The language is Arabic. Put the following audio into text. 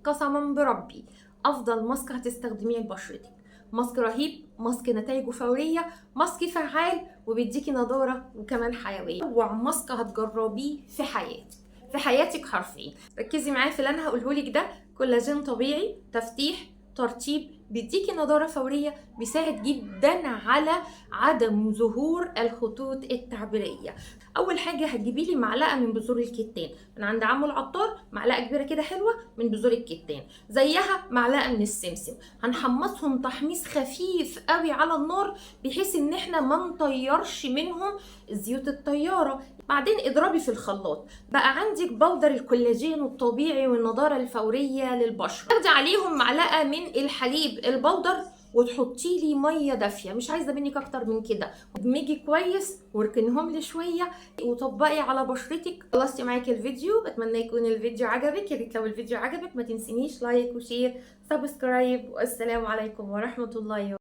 قسما بربي افضل ماسك هتستخدميه لبشرتك. ماسك رهيب، ماسك نتائجه فوريه، ماسك فعال وبيديكي نضاره وكمان حيويه. اوع ماسك هتجربيه في حياتك حرفيا. ركزي معايا في اللي انا هقولهولك ده. كولاجين طبيعي، تفتيح، ترطيب، بيديكي نضاره فوريه، بيساعد جدا على عدم ظهور الخطوط التعبيريه. اول حاجه هتجيبي لي معلقه من بذور الكتان من عند عمو العطار، معلقه كبيره كده حلوه من بذور الكتان، زيها معلقه من السمسم. هنحمصهم تحميص خفيف قوي على النار بحيث ان احنا ما نطيرش منهم زيوت الطياره. بعدين اضربي في الخلاط، بقى عندك بودر الكولاجين الطبيعي والنضاره الفوريه للبشره. تاخدي عليهم معلقه من الحليب البودر وتحطي لي ميه دافيه، مش عايزه منك اكتر من كده. ادمجي كويس واركنهم لي شويه وطبقي على بشرتك. خلصتي معاكي الفيديو، اتمنى يكون الفيديو عجبك. يا ريت لو الفيديو عجبك ما تنسينيش لايك وشير سبسكرايب، والسلام عليكم ورحمه الله